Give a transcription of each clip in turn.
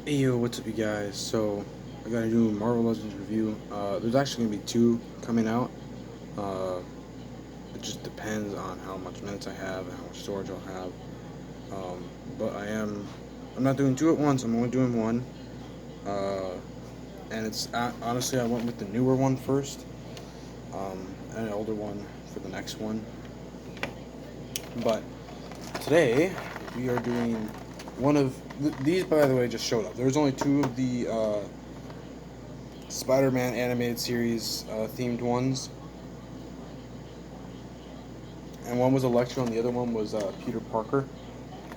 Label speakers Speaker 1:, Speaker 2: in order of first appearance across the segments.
Speaker 1: Hey yo, what's up you guys? So, I got a new Marvel Legends review. There's actually gonna be two coming out. Uh, it just depends on how much minutes I have and how much storage I'll have. Um, but I'm not doing two at once, I'm only doing one. Uh, and honestly, I went with the newer one first, and an older one for the next one. But today, we are doing one of these, by the way, just showed up. There's only two of the, Spider-Man animated series themed ones, and one was Electro, and the other one was Peter Parker.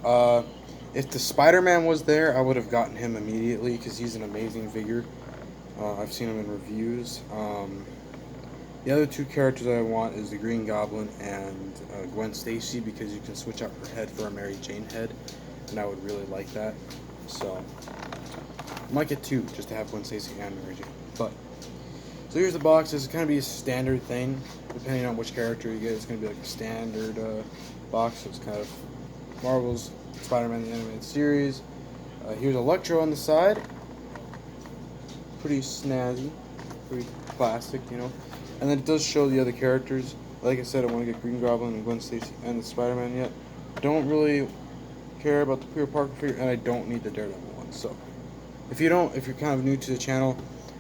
Speaker 1: Uh, if the Spider-Man was there, I would have gotten him immediately because he's an amazing figure. I've seen him in reviews. The other two characters I want is the Green Goblin and Gwen Stacy because you can switch out her head for a Mary Jane head, and I would really like that. So I might get two just to have Gwen Stacy and Mary Jane. But so here's the box. It's kind of be a standard thing, depending on which character you get. It's gonna be like a standard box. So it's kind of Marvel's Spider-Man the Animated Series. Here's Electro on the side. Pretty snazzy, pretty classic, you know. And then it does show the other characters. Like I said, I want to get Green Goblin and Gwen Stacy and the Spider-Man yet. Don't really care about the Peter Parker figure, and I don't need the Daredevil one. So if you're kind of new to the channel,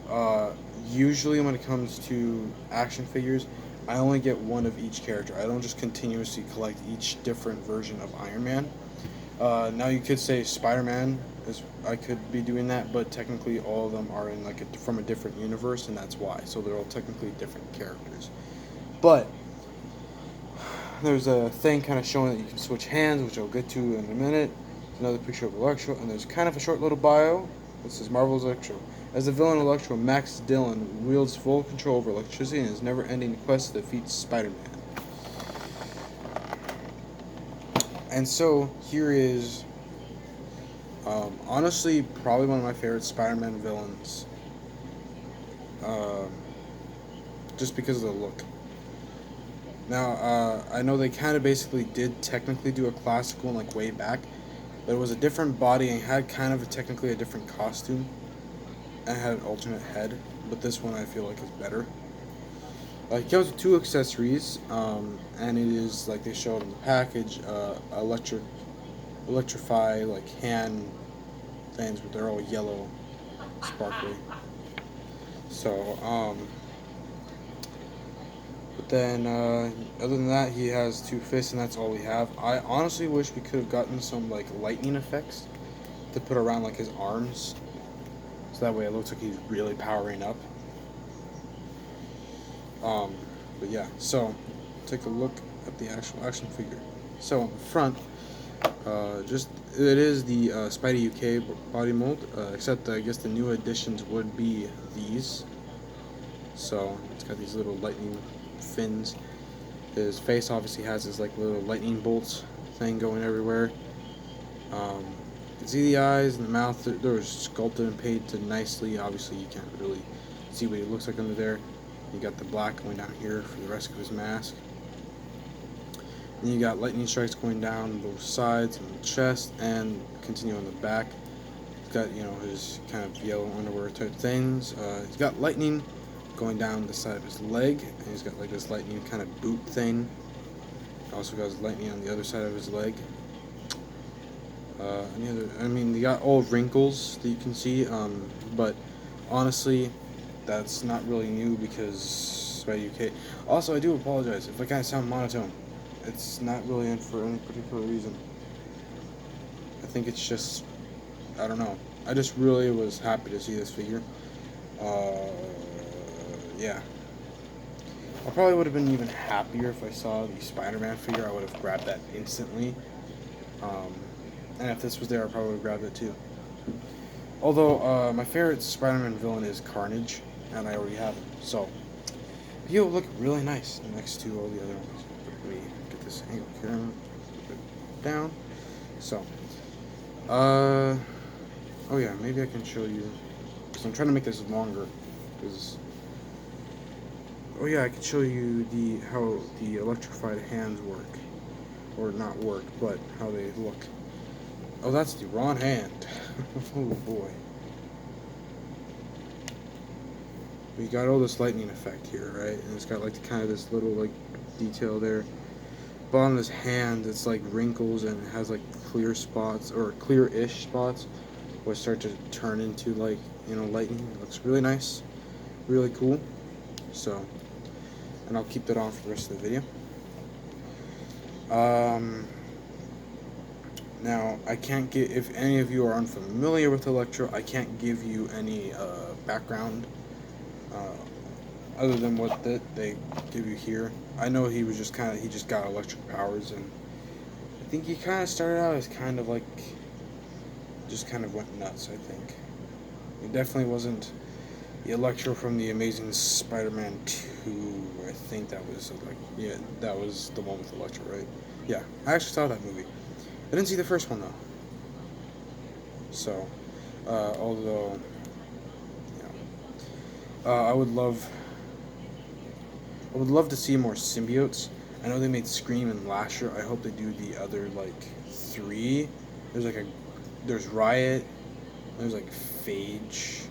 Speaker 1: uh, usually when it comes to action figures, I only get one of each character. I don't just continuously collect each different version of Iron Man. Now you could say Spider-Man is I could be doing that, but technically all of them are in from a different universe, and that's why. So they're all technically different characters. But there's a thing kind of showing that you can switch hands, which I'll get to in a minute. There's another picture of Electro, and there's kind of a short little bio. This is Marvel's Electro. As the villain Electro, Max Dillon wields full control over electricity in his never-ending quest to defeat Spider-Man. And so here is, honestly, probably one of my favorite Spider-Man villains, um, just because of the look. Now, I know they kind of basically did technically do a classical one like way back, but it was a different body and had kind of technically a different costume and had an alternate head. But this one I feel like is better. It comes with two accessories, and it is like they showed in the package, electrify like hand things, but they're all yellow, sparkly. So, but then other than that, he has two fists, and that's all we have. I honestly wish we could have gotten some like lightning effects to put around like his arms, so that way it looks like he's really powering up. Um, but yeah, so take a look at the actual action figure. So on the front, just it is the Spidey UK body mold, except I guess the new additions would be these. So it's got these little lightning fins. His face obviously has his like little lightning bolts thing going everywhere. You can see the eyes and the mouth. They're sculpted and painted nicely. Obviously, you can't really see what he looks like under there. You got the black going down here for the rest of his mask. And you got lightning strikes going down both sides and the chest, and continue on the back. He's got his kind of yellow underwear type things. He's got lightning going down the side of his leg, and he's got like this lightning kind of boot thing. Also got his lightning on the other side of his leg. Any other? I mean, they got all wrinkles that you can see, but honestly, that's not really new because by UK. Also, I do apologize if I kind of sound monotone. It's not really in for any particular reason. I think it's just, I don't know. I just really was happy to see this figure. Uh, yeah. I probably would have been even happier if I saw the Spider-Man figure. I would have grabbed that instantly. Um, and if this was there, I probably would have grabbed it too. Although, my favorite Spider-Man villain is Carnage, and I already have him. So, he'll look really nice next to all the other ones. Let me get this angle camera down. So, oh yeah, maybe I can show you, because I'm trying to make this longer, because, oh yeah, I can show you how the electrified hands work, or not work, but how they look. Oh, that's the wrong hand. Oh boy. We got all this lightning effect here, right? And it's got like kind of this little like detail there. But on his hand, it's like wrinkles and it has like clear spots or clear-ish spots, which start to turn into like lightning. It looks really nice, really cool. So, and I'll keep that on for the rest of the video. Um, Now, I can't get, if any of you are unfamiliar with Electro, I can't give you any background other than what they give you here. I know he was just he just got electric powers, and I think he kind of started out as kind of like, just kind of went nuts, I think. It definitely wasn't the Electro from the Amazing Spider-Man 2. I think that was, like, yeah, that was the one with Electro, right? Yeah, I actually saw that movie. I didn't see the first one, though. So, although, you I would love to see more symbiotes. I know they made Scream and Lasher. I hope they do the other like three. There's Riot. There's like Phage.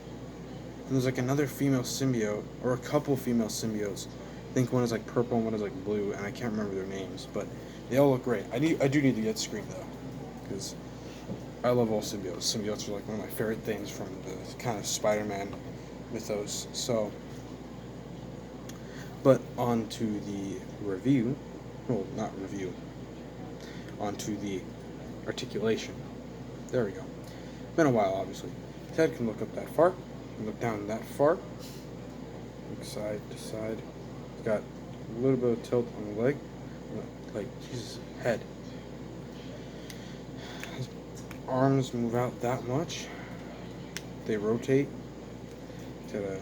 Speaker 1: And there's like another female symbiote or a couple female symbiotes. I think one is like purple and one is like blue, and I can't remember their names, but they all look great. I do need to get Scream though, because I love all symbiotes. Symbiotes are like one of my favorite things from the kind of Spider-Man mythos. So, but on to the review. Well, not review. On to the articulation. There we go. Been a while, obviously. Ted can look up that far. Can look down that far. Look side to side. He's got a little bit of tilt on the leg. Like, his head. His arms move out that much. They rotate. He's got a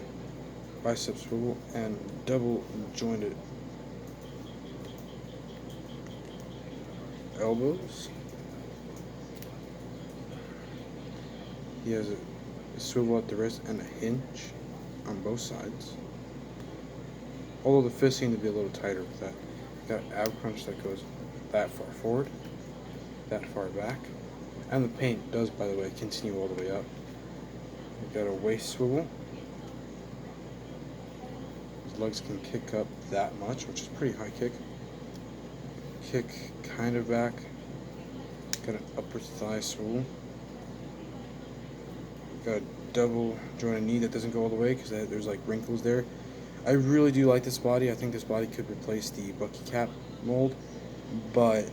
Speaker 1: bicep swivel and double jointed elbows. He has a swivel at the wrist and a hinge on both sides. Although the fists seem to be a little tighter with that. Got an ab crunch that goes that far forward, that far back. And the paint does, by the way, continue all the way up. We've got a waist swivel. His legs can kick up that much, which is pretty high kick. Kick kind of back. Got an upper thigh swivel. Got a double jointed knee that doesn't go all the way because there's like wrinkles there. I really do like this body. I think this body could replace the Bucky Cap mold, but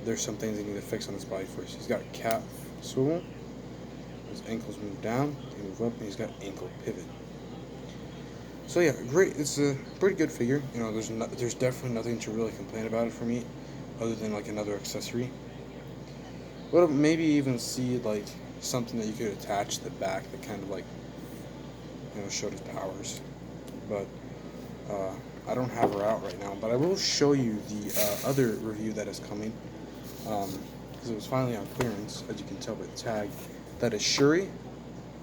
Speaker 1: there's some things they need to fix on this body first. He's got a calf swivel. His ankles move down, they move up, and he's got ankle pivot. So yeah, great. It's a pretty good figure. There's definitely nothing to really complain about it for me, other than like another accessory. But maybe even see like something that you could attach to the back that kind of like showed his powers. But I don't have her out right now. But I will show you the other review that is coming, because it was finally on clearance, as you can tell by the tag. That is Shuri.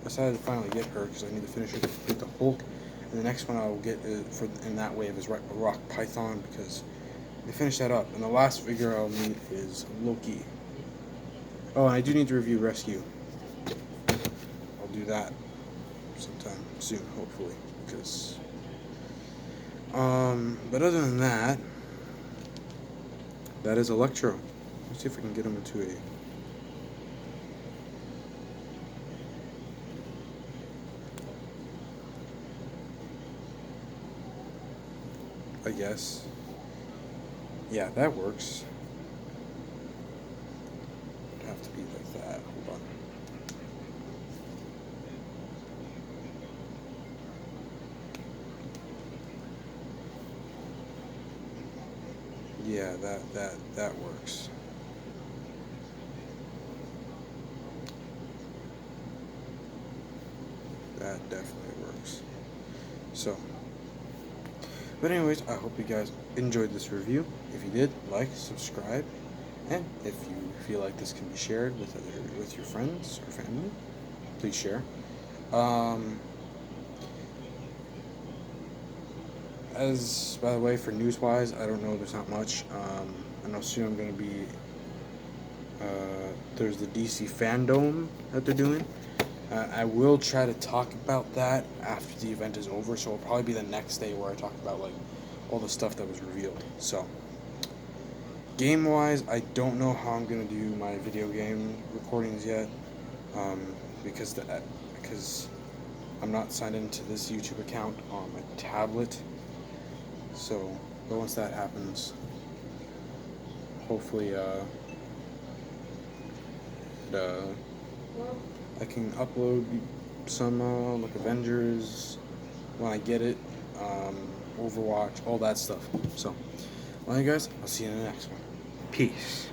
Speaker 1: I decided to finally get her because I need to finish it with the Hulk. And the next one I will get in that wave is Rock Python, because they finished that up. And the last figure I'll need is Loki. Oh, and I do need to review Rescue. I'll do that sometime soon, hopefully, because but other than that, that is Electro. Let's see if we can get him into I guess. Yeah, that works. It'd have to be like that. Hold on. Yeah, that works. That definitely works. So, but anyways, I hope you guys enjoyed this review. If you did, like, subscribe, and if you feel like this can be shared with your friends or family, please share. As by the way, for news-wise, I don't know. There's not much. I know soon I'm going to be There's the DC Fandom that they're doing. I will try to talk about that after the event is over, so it'll probably be the next day where I talk about like all the stuff that was revealed. So, game wise, I don't know how I'm gonna do my video game recordings yet, um, because because I'm not signed into this YouTube account on my tablet. So, but once that happens, hopefully, it, I can upload some like Avengers when I get it, Overwatch, all that stuff. So, well, you guys, I'll see you in the next one. Peace.